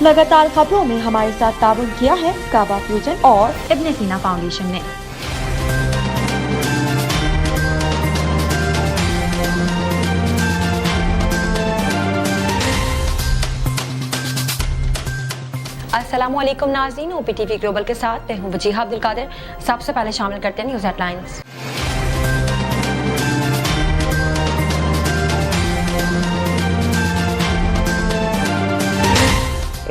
लगातार खबरों में हमारे साथ ताउन किया है काबा फ्यूजन और इब्ने सीना फाउंडेशन ने। अस्सलामुअलैकुम नाज़रीन, OPTV ग्लोबल के साथ मैं हूं वजीहा अब्दुल कादिर। सबसे पहले शामिल करते हैं न्यूज़ हेडलाइंस।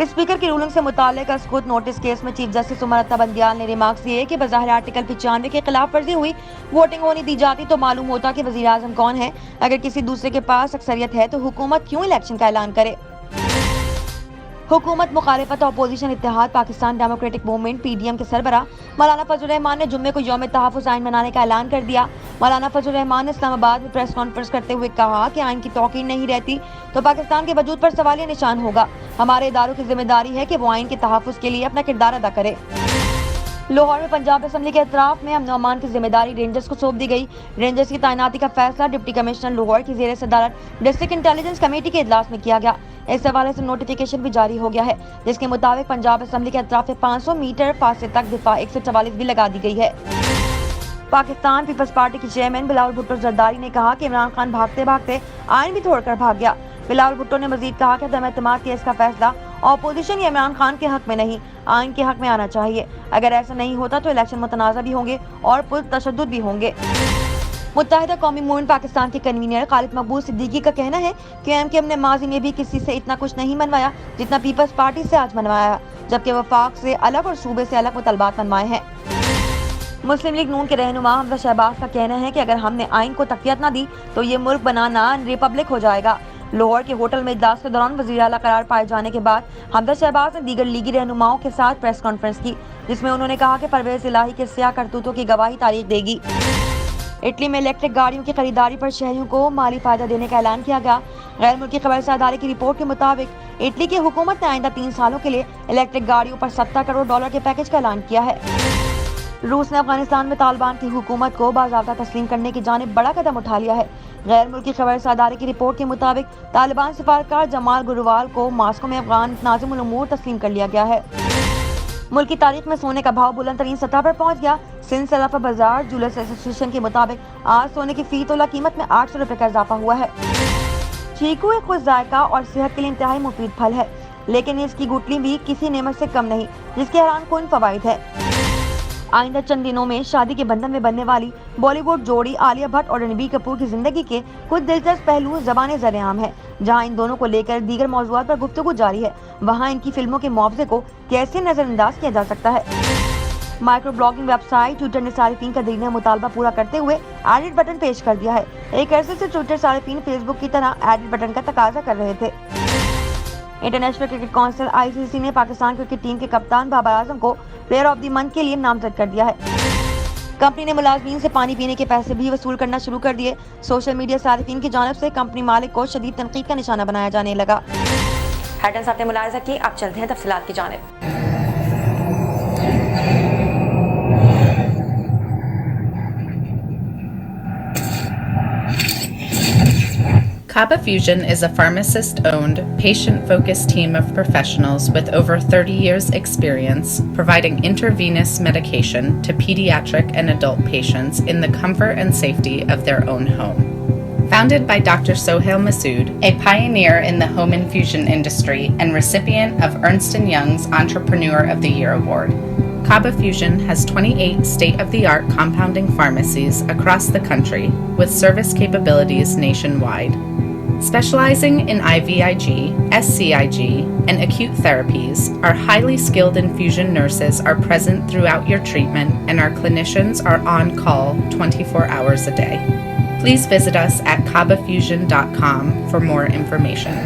स्पीकर की रूलिंग से मुताल्लिक अस्कुत नोटिस केस में चीफ जस्टिस उमर अता बंदियाल ने रिमार्क्स दिए कि बज़ाहिर आर्टिकल 95 के खिलाफ वर्जी हुई वोटिंग होने दी जाती तो मालूम होता कि वज़ीर आज़म कौन है। अगर किसी दूसरे के पास अक्सरियत है तो हुकूमत क्यों इलेक्शन का ऐलान करे। हुकूमत मुखालिफत अपोजिशन इत्तेहाद पाकिस्तान डेमोक्रेटिक मूवमेंट PDM के सरबराह मौलाना फजल रहमान ने जुम्मे को यौम तहफ़्फ़ुज़ आइन मनाने का ऐलान कर दिया। मौलाना फजल रहमान ने इस्लामाबाद में प्रेस कॉन्फ्रेंस करते हुए कहा कि आइन की तौक़ीर नहीं रहती तो पाकिस्तान के वजूद पर सवालिया निशान होगा। हमारे इदारों की जिम्मेदारी है कि वो आइन के तहफ़्फ़ुज़ के लिए अपना किरदार अदा करे। लाहौर में पंजाब असम्बली के अतराफ में अमन अमान की जिम्मेदारी रेंजर्स को सौंप दी गई। रेंजर्स की तैनाती का फैसला डिप्टी कमिश्नर लाहौर की ज़ेर सदारत डिस्ट्रिक्ट इंटेलिजेंस कमेटी के इजलास में किया गया। इस हवाले से नोटिफिकेशन भी जारी हो गया है जिसके मुताबिक पंजाब असम्बली के अतराफ में 500 मीटर फासले तक दिफा 144 भी लगा दी गई है। पाकिस्तान पीपल्स पार्टी के चेयरमैन बिलावल भुट्टो जरदारी ने कहा कि इमरान खान भागते भागते आइन भी तोड़कर भाग गया। बिलावल भुट्टो ने मजीद कहा कि अदम-ए-एतमाद केस का फैसला अपोजिशन या इमरान खान के हक में नहीं, आइन के हक में आना चाहिए। अगर ऐसा नहीं होता तो इलेक्शन मुतनाज़ा भी होंगे और पुरतशद्दुद भी होंगे। मुत्तहिदा कौमी मूवमेंट पाकिस्तान के कन्वीनर खालिद मकबूल सिद्दीकी का कहना है कि MKM ने माजी में भी किसी से इतना कुछ नहीं मनवाया जितना पीपल्स पार्टी से आज मनवाया, जबकि वफाक से अलग और सूबे से अलग मुतलबात मनवाए हैं। मुस्लिम लीग नून के रहनुमा हमजा शहबाज का कहना है कि अगर हमने आइन को तक़वियत न दी तो ये मुल्क बनाना रिपब्लिक हो जाएगा। लाहौर के होटल में इजलास के दौरान वज़ीर आला करार पाए जाने के बाद हमजा शहबाज ने दीगर लीगी रहनुमाओं के साथ प्रेस कॉन्फ्रेंस की जिसमें उन्होंने कहा कि परवेज़ इलाही के सियाह करतूतों की गवाही तारीख देगी। इटली में इलेक्ट्रिक गाड़ियों की खरीदारी पर शहरियों को माली फायदा देने का ऐलान किया गया। गैर मुल्की खबरसार अदारे की रिपोर्ट के मुताबिक इटली की हुकूमत ने आइंदा 3 सालों के लिए इलेक्ट्रिक गाड़ियों पर $70 करोड़ के पैकेज का ऐलान किया है। रूस ने अफगानिस्तान में तालिबान की हुकूमत को बाज़ाब्ता तस्लीम करने की जानिब बड़ा कदम उठा लिया है। गैर मुल्की खबरसार अदारे की रिपोर्ट के मुताबिक तालिबान सिफारतकार जमाल गुरुवाल को मास्को में अफगान नाज़िमुल उमूर तस्लीम कर लिया गया है। मुल्क की तारीख में सोने का भाव बुलंद तरीन सतह पर पहुंच गया। सिंध सराफा बाजार ज्वेलर्स एसोसिएशन के मुताबिक आज सोने की फी तोला कीमत में 800 रुपए का इजाफा हुआ है। चीकू एक खुश जायका और सेहत के लिए इंतहाई मुफीद फल है, लेकिन इसकी गुठली भी किसी नेमत से कम नहीं जिसके हैरानकुन फवाइद है। आइंदा चंद दिनों में शादी के बंधन में बनने वाली बॉलीवुड जोड़ी आलिया भट्ट और रणबीर कपूर की जिंदगी के कुछ दिलचस्प पहलू ज़बाने ज़रेआम है। जहां इन दोनों को लेकर दीगर मौज़ूआत पर गुफ्तगू जारी है, वहां इनकी फिल्मों के मुआवजे को कैसे नजरअंदाज किया जा सकता है। माइक्रो ब्लॉगिंग वेबसाइट ट्विटर ने सारिफीन का दीना मुतालबा पूरा करते हुए एडिट बटन पेश कर दिया है। एक अरसे से ट्विटर सारिफीन फेसबुक की तरह एडिट बटन का तकाजा कर रहे थे। इंटरनेशनल क्रिकेट काउंसिल ICC ने पाकिस्तान क्रिकेट टीम के कप्तान बाबर आजम को प्लेयर ऑफ द मंथ के लिए नामजद कर दिया है। कंपनी ने मुलाजमीन से पानी पीने के पैसे भी वसूल करना शुरू कर दिए। सोशल मीडिया सारिफीन की जानिब से कंपनी मालिक को शदीद तनकीद का निशाना बनाया जाने लगा। हेडलाइंस आपने मुलाहिजा की, अब चलते हैं तफसीलात की जानिब। Kaba Fusion is a pharmacist-owned, patient-focused team of professionals with over 30 years' experience providing intravenous medication to pediatric and adult patients in the comfort and safety of their own home. Founded by Dr. Sohail Masood, a pioneer in the home infusion industry and recipient of Ernst & Young's Entrepreneur of the Year award, Kaba Fusion has 28 state-of-the-art compounding pharmacies across the country with service capabilities nationwide. Specializing in IVIG, SCIG, and acute therapies, our highly skilled infusion nurses are present throughout your treatment and our clinicians are on call 24 hours a day. Please visit us at kabafusion.com for more information.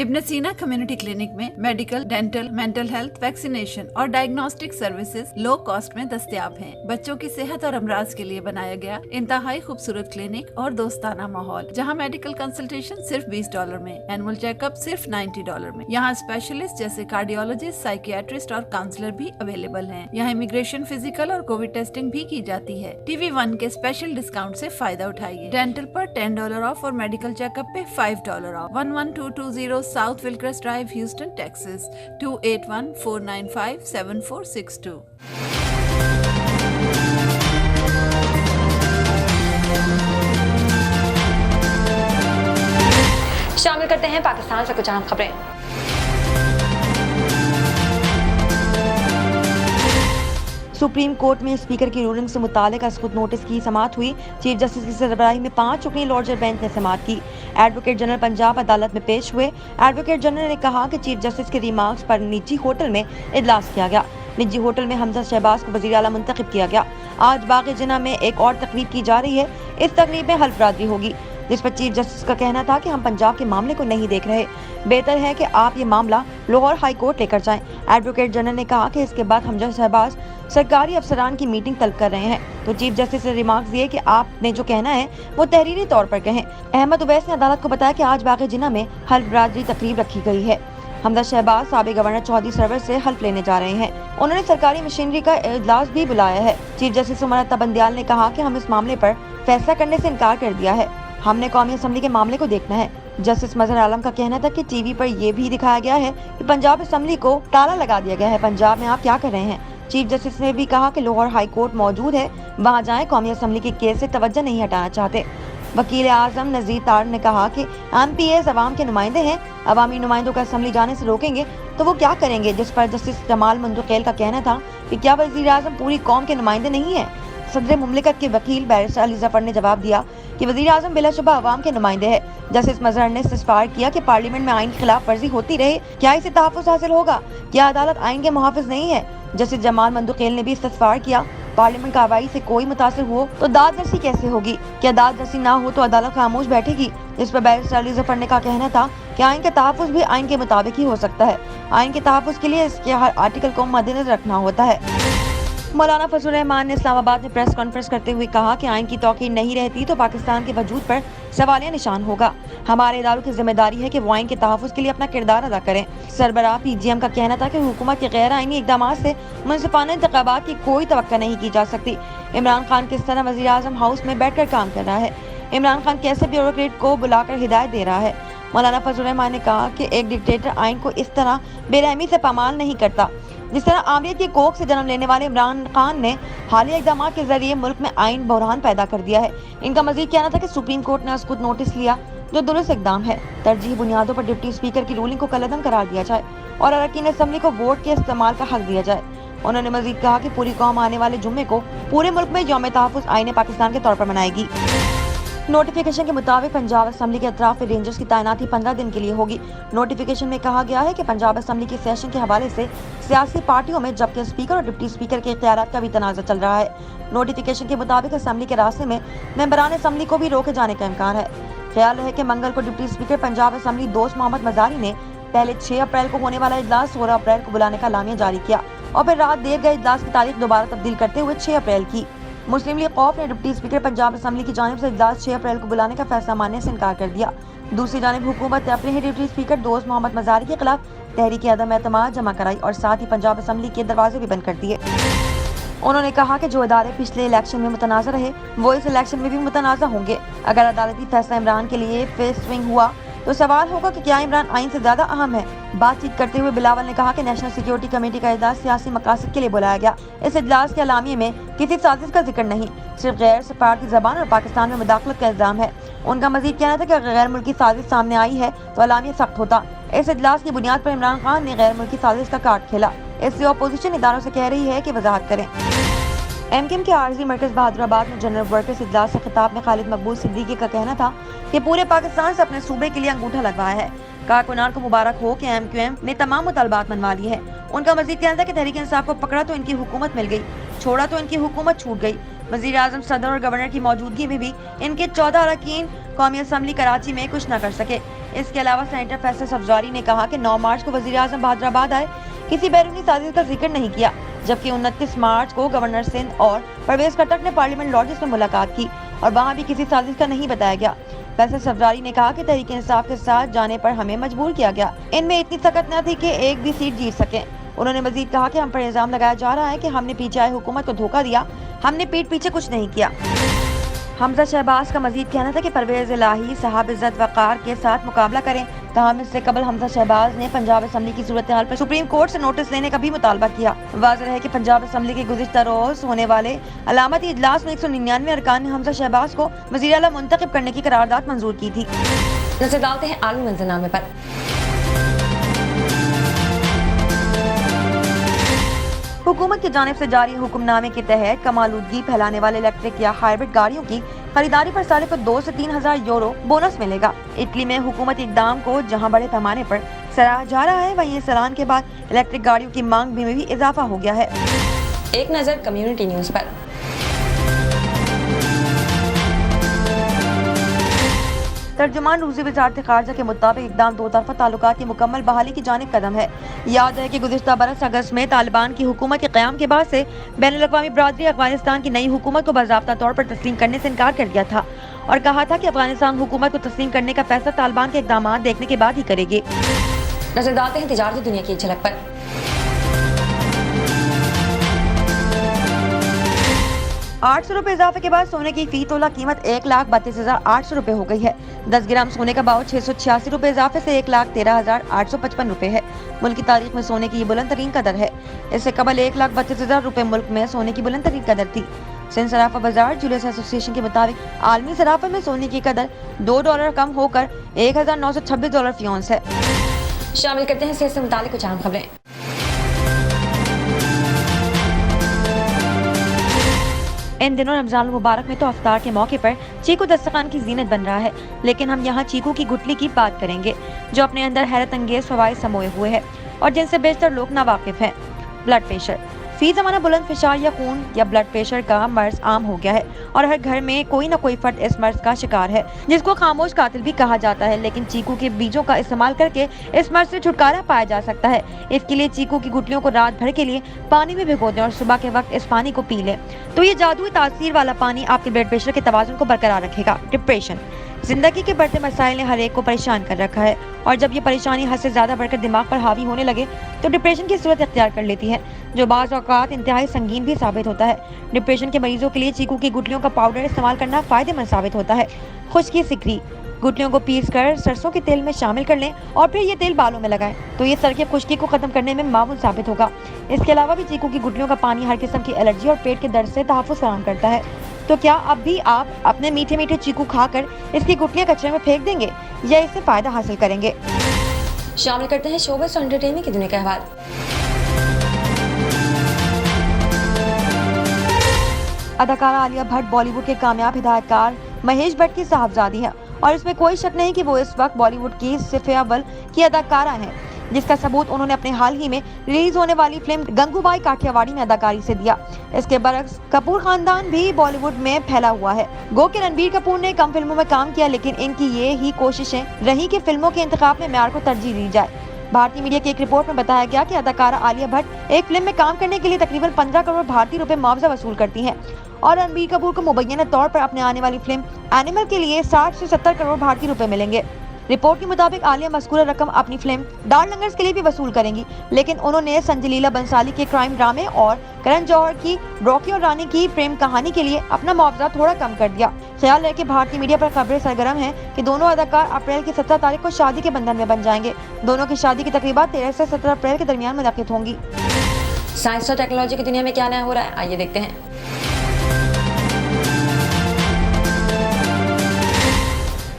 इब्न सीना community clinic में medical, dental, mental health, vaccination और diagnostic services low cost में दस्तयाब हैं। बच्चों की सेहत और अमराज के लिए बनाया गया इंतहाई खूबसूरत क्लिनिक और दोस्ताना माहौल, जहां मेडिकल कंसल्टेशन सिर्फ $20 में, एनुअल चेकअप सिर्फ $90 में। यहाँ स्पेशलिस्ट जैसे कार्डियोलॉजिस्ट, साइकियाट्रिस्ट और काउंसलर भी अवेलेबल हैं। यहाँ इमिग्रेशन, फिजिकल और कोविड टेस्टिंग भी की जाती है। TV1 के स्पेशल डिस्काउंट से फायदा उठाइए। डेंटल पर $10 ऑफ और मेडिकल चेकअप पे $5 of. 11220 South Wilcrest Drive, Houston, Texas 281-495-7462। शामिल करते हैं पाकिस्तान से कुछ अहम खबरें। सुप्रीम कोर्ट में स्पीकर की रूलिंग से मुतालिक अस्कुत नोटिस की समाअत हुई। चीफ जस्टिस की सरबराही में 5 रुकनी लॉर्जर बेंच ने समाअत की। एडवोकेट जनरल पंजाब अदालत में पेश हुए। एडवोकेट जनरल ने कहा कि चीफ जस्टिस के रिमार्क्स पर निजी होटल में इजलास किया गया। निजी होटल में हमजा शहबाज को वज़ीर आला मुंतखब किया गया। आज बाग़ जिना में एक और तकरीब की जा रही है। इस तकरीब में हल्फ बरादरी होगी, जिस पर चीफ जस्टिस का कहना था कि हम पंजाब के मामले को नहीं देख रहे, बेहतर है कि आप ये मामला लाहौर हाई कोर्ट लेकर जाएं। एडवोकेट जनरल ने कहा कि इसके बाद हमजा शहबाज सरकारी अफसरान की मीटिंग तलब कर रहे हैं, तो चीफ जस्टिस ने रिमार्क्स दिए कि आपने जो कहना है वो तहरीरी तौर पर कहें। अहमद उवैस ने अदालत को बताया कि आज बाग़ जिना में हल्फ बरादरी तकरीब रखी गई है। हमजा शहबाज साबिक गवर्नर चौधरी सरवर से हल्फ लेने जा रहे हैं। उन्होंने सरकारी मशीनरी का इजलास भी बुलाया है। चीफ जस्टिस उमर अता बंदियाल ने कहा कि हम इस मामले पर फैसला करने से इनकार कर दिया है, हमने कौमी असम्बली के मामले को देखना है। जस्टिस मजहर आलम का कहना था कि टीवी पर यह भी दिखाया गया है कि पंजाब असम्बली को ताला लगा दिया गया है, पंजाब में आप क्या कर रहे हैं। चीफ जस्टिस ने भी कहा कि लाहौर हाई कोर्ट मौजूद है, वहां जाएं, कौमी असम्बली के केस से तवज्जो नहीं हटाना चाहते। वकील आजम नजीर तार ने कहा कि MPAs अवाम के नुमाइंदे हैं, अवामी नुमाइंदों का असम्बली जाने से रोकेंगे तो वो क्या करेंगे, जिस पर जस्टिस जमाल मंदुखेल का कहना था कि क्या वजीर आजम पूरी कौम के नुमाइंदे नहीं है। सदर मुमलिकत के वकील बैरिस्टर अली जफर ने जवाब दिया कि वजीर आजम बिलाशुबा अवाम के नुमाइंदे है। जस्टिस मजहर ने इस्तिफार किया कि पार्लियामेंट में आइन की खिलाफ वर्जी होती रहे, क्या इसे तहफ़्फ़ुज़ हासिल होगा, क्या अदालत आइन के मुहाफ़िज नहीं है। जस्टिस जमाल मंदुखेल ने भी इस्तिफार किया, पार्लियामेंट कार्रवाई से कोई मुतासिर हो तो दादरसी कैसे होगी, क्या दादरसी ना हो तो अदालत खामोश बैठेगी। इस पर बैरिस्टर अली जफर ने का कहना था कि आइन का तहफ़्फ़ुज़ भी आइन के मुताबिक ही हो सकता है, आइन के तहफ़्फ़ुज़ के लिए इसके हर आर्टिकल को मद्देनजर रखना होता है। मौलाना फजलुर रहमान ने इस्लामाबाद में प्रेस कॉन्फ्रेंस करते हुए कहा कि आइन की तौक़ीर नहीं रहती तो पाकिस्तान के वजूद पर सवालिया निशान होगा। हमारे इदारों की जिम्मेदारी है कि वो आइन के तहफ़्फ़ुज़ के लिए अपना किरदार अदा करें। सरबराह PGM का कहना था कि हुकूमत के गैर आइनी इक़दामात से मुनसिफाना इंतख़ाबात की कोई तवक्को नहीं की जा सकती। इमरान खान किस तरह वज़ीर आज़म हाउस में बैठकर काम कर रहा है, इमरान खान कैसे ब्यूरोक्रेट को बुलाकर हिदायत दे रहा है। मौलाना फजलुर रहमान ने कहा कि एक डिक्टेटर आइन को इस तरह बेरहमी से पामाल नहीं करता जिस तरह आमियत की कोख से जन्म लेने वाले इमरान खान ने हालिया इक़दाम के जरिए मुल्क में आइन बहरान पैदा कर दिया है। इनका मजीद कहना था कि सुप्रीम कोर्ट ने उसको नोटिस लिया जो दुरुस्त इक़दाम है। तरजीह बुनियादों पर डिप्टी स्पीकर की रूलिंग को कलअदम करार दिया जाए और अरकान असम्बली को वोट के इस्तेमाल का हक दिया जाए। उन्होंने मजीद कहा कि पूरी कौम आने वाले जुम्मे को पूरे मुल्क में यौम तहफ़्फ़ुज़ आइन पाकिस्तान के तौर पर मनाएगी। नोटिफिकेशन के मुताबिक पंजाब असम्बली के अतराफ में रेंजर्स की तैनाती 15 दिन के लिए होगी। नोटिफिकेशन में कहा गया है कि पंजाब असम्बली के सेशन के हवाले से सियासी पार्टियों में जबकि स्पीकर और डिप्टी स्पीकर के इख्तियारात का भी तनाज़ा चल रहा है। नोटिफिकेशन के मुताबिक असम्बली के रास्ते में मेंबरान असम्बली को भी रोके जाने का इम्कान है। ख्याल है कि मंगल को डिप्टी स्पीकर पंजाब असम्बली दोस्त मोहम्मद मजारी ने पहले 6 अप्रैल को होने वाला इजलास 16 अप्रैल को बुलाने का एलामिया जारी किया और फिर रात देर गए इजलास की तारीख दोबारा तब्दील करते हुए 6 अप्रैल की। मुस्लिम लीग कौफ ने डिप्टी स्पीकर पंजाब असम्बली की जानिब से इजलास 6 अप्रैल को बुलाने का फैसला मानने से इनकार कर दिया। दूसरी जानिब हुकूमत ने अपने ही डिप्टी स्पीकर दोस्त मोहम्मद मजारी के खिलाफ तहरीक अदम एतमाद जमा कराई और साथ ही पंजाब असम्बली के दरवाजे भी बंद कर दिए। उन्होंने कहा कि जो इदारे पिछले इलेक्शन में मुतनाज़ा रहे वो इस इलेक्शन में भी मुतनाज़ा होंगे। अगर अदालती फैसला इमरान के लिए फेस स्विंग हुआ तो सवाल होगा कि क्या इमरान आइन से ज्यादा अहम है। बातचीत करते हुए बिलावल ने कहा कि नेशनल सिक्योरिटी कमेटी का इजलास सियासी मकासद के लिए बुलाया गया। इस इजलास के अलामिये में किसी साजिश का जिक्र नहीं, सिर्फ गैर सफारती ज़बान और पाकिस्तान में मुदाखलत का इल्जाम है। उनका मजीद कहना था कि अगर गैर मुल्की साजिश सामने आई है तो अलामिया सख्त होता। इस इजलास की बुनियाद पर इमरान खान ने गैर मुल्की साजिश का कार्ड खेला, इसलिए अपोजिशन इदारों से कह रही है कि वजाहत करें। MKM के आरजी मरकज बहादुराबाद में जनरल वर्कर्स इजलास से खिताब में खालिद मकबूल सिद्दीकी का कहना था कि पूरे पाकिस्तान से अपने सूबे के लिए अंगूठा लगवाया है। कारकुनान को मुबारक हो कि MQM ने तमाम मुतालबात मनवा लिए हैं। उनका मजीद कहना था कि तहरीक इंसाफ को पकड़ा तो इनकी हुकूमत मिल गई, छोड़ा तो इनकी हुकूमत छूट गई। वज़ीर आज़म, सदर और गवर्नर की मौजूदगी में भी इनके 14 अरकान कौमी असम्बली कराची में कुछ न कर सके। इसके अलावा सेनेटर फैसल सब्जारी ने कहा कि 9 मार्च को वज़ीर-ए-आज़म बहादुराबाद आए, किसी बैरूनी साजिश का जिक्र नहीं किया, जबकि 29 मार्च को गवर्नर सिंध और परवेज खट्टर ने पार्लियामेंट लॉजिस में मुलाकात की और वहां भी किसी साजिश का नहीं बताया गया। फैसल सब्जारी ने कहा कि तहरीक इंसाफ के साथ जाने पर हमें मजबूर किया गया, इनमें इतनी ताकत न थी कि एक भी सीट जीत सके। उन्होंने मजीद कहा कि हम पर इल्जाम लगाया जा रहा है कि हमने पीछे हुकूमत को धोखा दिया, हमने पीठ पीछे कुछ नहीं किया। हमजा शहबाज का मजीद कहना था कि परवेज इलाही साहब इज्जत वकार के साथ मुकाबला करें। तमाम इससे कबल हमजा शहबाज ने पंजाब असम्बली की सूरत हाल पर सुप्रीम कोर्ट से नोटिस लेने का भी मुतालबा किया। वाज़ेह है कि पंजाब असम्बली के गुज़िश्ता रोज होने वाले अलामती इजलास में 199 अरकान ने हमजा शहबाज को वज़ीर आला मुंतखब करने की करारदाद मंजूर की थी। नजर डालते हैं आलमी मंजरनामे पर। हुकूमत की जानिब से जारी हुक्मनामे के तहत कमालूदगी फैलाने वाले इलेक्ट्रिक या हाइब्रिड गाड़ियों की खरीदारी पर साल को 2 से 3 हजार यूरो बोनस मिलेगा। इटली में हुकूमती इक़दाम को जहां बड़े पैमाने पर सराहा जा रहा है, वहीं इस ऐलान के बाद इलेक्ट्रिक गाड़ियों की मांग में भी इजाफा हो गया है। एक नजर कम्युनिटी न्यूज पर। तर्जुमान रूसी वज़ारत ख़ारजा के मुताबिक इक़दाम दो तरफ़ा ताल्लुकात की मुकम्मल बहाली की जानिब कदम है। याद है कि गुज़िश्ता बरस अगस्त में तालिबान की हुकूमत के क़याम के बाद से बैनुल-अक़वामी बरादरी अफ़गानिस्तान की नई हुकूमत को बाज़ाब्ता तौर पर तस्लीम करने से इनकार कर दिया था और कहा था कि अफ़गानिस्तान हुकूमत को तस्लीम करने का फैसला तालिबान के इक़दाम देखने के बाद ही करेगी। नजर डालते हैं तिजारती दुनिया की झलक पर। 800 रुपए इजाफे के बाद सोने की फी तोला कीमत 1,32,800 रुपए हो गई है। 10 ग्राम सोने का भाव 686 रुपए इजाफे से 1,13,855 रुपए है। मुल्क की तारीख में सोने की ये बुलंद तरीन कदर है। इससे कबल 1,32,000 रुपए मुल्क में सोने की बुलंद तरीन कदर थी। सिंध सराफा बाजार ज्वेलर्स एसोसिएशन के मुताबिक आलमी सराफा में सोने की कदर $2 कम होकर $1,926 फी औंस है। शामिल करते हैं सेहत से मुताल्लिक कुछ अहम खबरें। इन दिनों रमजान मुबारक में तो अफ्तार के मौके पर चीकू दस्तरखान की जीनत बन रहा है, लेकिन हम यहाँ चीकू की गुठली की बात करेंगे जो अपने अंदर हैरत अंगेज फवाइद समोए हुए है और जिनसे बेशतर लोग नावाकिफ हैं। ब्लड प्रेशर फी जमाना बुलंद फिशार या खून या ब्लड प्रेशर का मर्ज आम हो गया है और हर घर में कोई न कोई फर्द इस मर्ज का शिकार है, जिसको खामोश कातिल भी कहा जाता है। लेकिन चीकू के बीजों का इस्तेमाल करके इस मर्ज से छुटकारा पाया जा सकता है। इसके लिए चीकू की गुठलियों को रात भर के लिए पानी में भिगो दें और सुबह के वक्त इस पानी को पी लें, तो ये जादुई तासीर वाला पानी आपके ब्लड प्रेशर के तवाज़ुन को बरकरार रखेगा। डिप्रेशन जिंदगी के बढ़ते मसाइल ने हर एक को परेशान कर रखा है और जब ये परेशानी हद से ज्यादा बढ़कर दिमाग पर हावी होने लगे तो डिप्रेशन की सूरत इख्तियार कर लेती है, जो बाज़ औक़ात इंतहाई संगीन भी साबित होता है। डिप्रेशन के मरीजों के लिए चीकू की गुठलियों का पाउडर इस्तेमाल करना फायदेमंद साबित होता है। खुश्की सिकरी गुठलियों को पीसकर सरसों के तेल में शामिल कर लें और फिर ये तेल बालों में लगाएं, तो ये सर की खुश्की को खत्म करने में मामूल साबित होगा। इसके अलावा भी चीकू की गुठलियों का पानी हर किस्म की एलर्जी और पेट के दर्द से तहफ़्फ़ुज़ फराहम करता है। तो क्या अब भी आप अपने मीठे मीठे चीकू खाकर इसकी गुठलियां कचरे में फेंक देंगे या इससे फायदा हासिल करेंगे? शामिल करते हैं शोबिज़ और एंटरटेनमेंट की दुनिया के अहवाल। अदाकारा आलिया भट्ट बॉलीवुड के कामयाब हिदायतकार महेश भट्ट की साहबजादी है और इसमें कोई शक नहीं कि वो इस वक्त बॉलीवुड की सिफ़े अव्वल की अदाकारा हैं, जिसका सबूत उन्होंने अपने हाल ही में रिलीज होने वाली फिल्म गंगूबाई काठियावाड़ी में अदाकारी से दिया। इसके बरक्स कपूर खानदान भी बॉलीवुड में फैला हुआ है। गो कि रणबीर कपूर ने कम फिल्मों में काम किया, लेकिन इनकी ये ही कोशिशें रही कि फिल्मों के इंतखाब में मेयार को तरजीह दी जाए। भारतीय मीडिया की एक रिपोर्ट में बताया गया कि अदाकारा आलिया भट्ट एक फिल्म में काम करने के लिए तकरीबन 15 करोड़ भारतीय रुपए मुआवजा वसूल करती हैं और रणबीर कपूर को मुबैना तौर पर अपने आने वाली फिल्म एनिमल के लिए 60 से 70 करोड़ भारतीय रुपए मिलेंगे। रिपोर्ट के मुताबिक आलिया मज़कूरा रकम अपनी फिल्म डार्क लंगर्स के लिए भी वसूल करेंगी, लेकिन उन्होंने संजय लीला बंसाली के क्राइम ड्रामे और करण जौहर की रॉकी और रानी की प्रेम कहानी के लिए अपना मुआवजा थोड़ा कम कर दिया। ख्याल है कि भारतीय मीडिया पर खबरें सरगर्म हैं कि दोनों अदाकार अप्रैल की 17 तारीख को शादी के बंधन में बन जाएंगे। दोनों की शादी की तकरीबा 13 से 17 अप्रैल के दरमियान मुनक्किद होंगी। साइंस और टेक्नोलॉजी की दुनिया में क्या नया हो रहा है, आइए देखते हैं।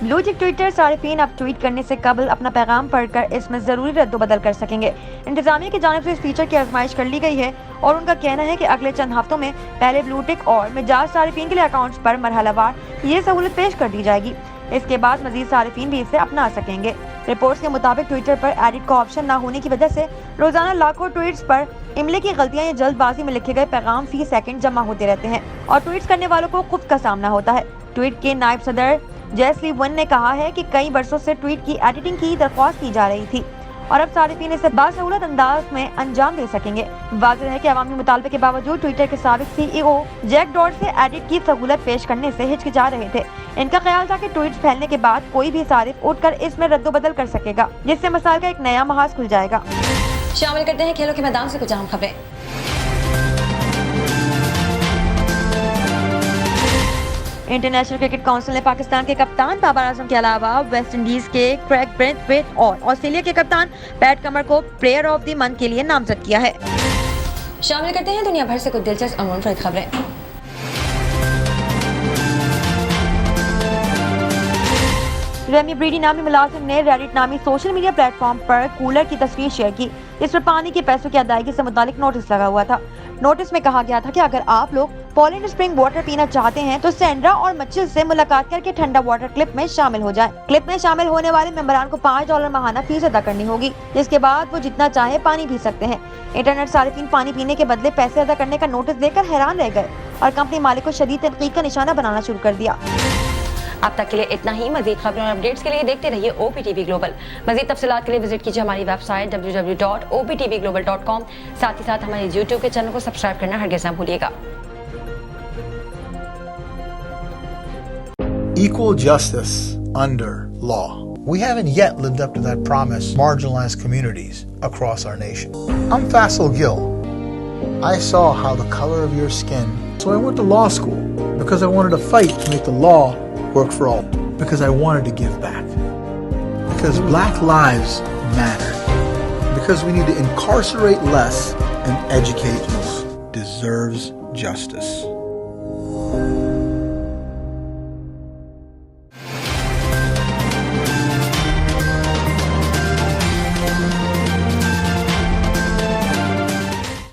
ब्लूटिक ट्विटर सारिफीन अब ट्वीट करने से कबल अपना पैगाम पढ़कर इसमें जरूरी रद्द-बदल कर सकेंगे। इंतजामिया की जानिब से इस फीचर की आजमाइश कर ली गई है और उनका कहना है कि अगले चंद हफ्तों में पहले ब्लूटिक और मिजाज सारिफीन के लिए अकाउंट्स पर मरहलावार ये सहूलत पेश कर दी जाएगी। इसके बाद मजीद सारिफीन भी इसे अपना सकेंगे। रिपोर्ट्स के मुताबिक ट्विटर पर एडिट का ऑप्शन न होने की वजह से रोजाना लाखों ट्वीट्स पर इमले की गलतियां या जल्दबाजी में लिखे गए पैगाम फी सेकंड जमा होते रहते हैं और ट्वीट्स करने वालों को खुद का सामना होता है। ट्वीट के नायब सदर जयश्री वन ने कहा है कि कई वर्षों से ट्वीट की एडिटिंग की दरख्वास्त की जा रही थी और अब सारिफीन इसे बासहूलत अंदाज में अंजाम दे सकेंगे। वाज़ेह है कि अवामी मुतालबे के बावजूद ट्विटर के साबिक CEO जैक डॉर्ट से एडिट की सहूलत पेश करने से हिचकिचा रहे थे। इनका ख्याल था कि ट्वीट्स फैलने के बाद कोई भी सारिफ उठकर इसमें रद्दोबदल कर सकेगा, जिससे मसाइल का एक नया महाज खुल जाएगा। शामिल करते हैं खेलों के मैदान से कुछ अहम खबरें। इंटरनेशनल क्रिकेट काउंसिल ने पाकिस्तान के कप्तान बाबर आजम के अलावा वेस्ट इंडीज के क्रेग ब्रेथवेट और ऑस्ट्रेलिया के कप्तान पैट कमर को प्लेयर ऑफ द मंथ के लिए नामजद किया है। शामिल करते हैं दुनिया भर से कुछ दिलचस्प और मुनफरिद खबरें। रेमी ब्रीडी नामी मुलाजिम ने रेडिट नामी सोशल मीडिया प्लेटफॉर्म पर कूलर की तस्वीर शेयर की, जिस पर पानी के पैसों की अदायगी से मुतालिक नोटिस लगा हुआ था। नोटिस में कहा गया था कि अगर आप लोग पोलैंड स्प्रिंग वाटर पीना चाहते हैं तो सेंड्रा और मच्चिल से मुलाकात करके ठंडा वाटर क्लिप में शामिल हो जाएं। क्लिप में शामिल होने वाले मेंबरान को $5 माहाना फीस अदा करनी होगी, जिसके बाद वो जितना चाहे पानी पी सकते हैं। इंटरनेट सारिफीन पानी पीने के बदले पैसे अदा करने का नोटिस देकर हैरान रह गए और कंपनी मालिक को शदीद तनकीद का निशाना बनाना शुरू कर दिया। अब तक के लिए इतना ही। मजीद खबरों और अपडेट्स के लिए देखते रहिए OPTV ग्लोबल। मजीद तफसीलात के लिए विजिट कीजिए हमारी वेबसाइट www.optvglobal.com। साथ ही साथ हमारे YouTube के चैनल को सब्सक्राइब करना हरगिज़ ना भूलिएगा। Equal justice under law. We haven't yet lived up to that promise to marginalized communities across our nation. I'm Faisal Gill. I saw how the color of your skin, so I went to law school because I wanted to fight to make the law work for all, because I wanted to give back, because black lives matter, because we need to incarcerate less and educate most. Deserves justice.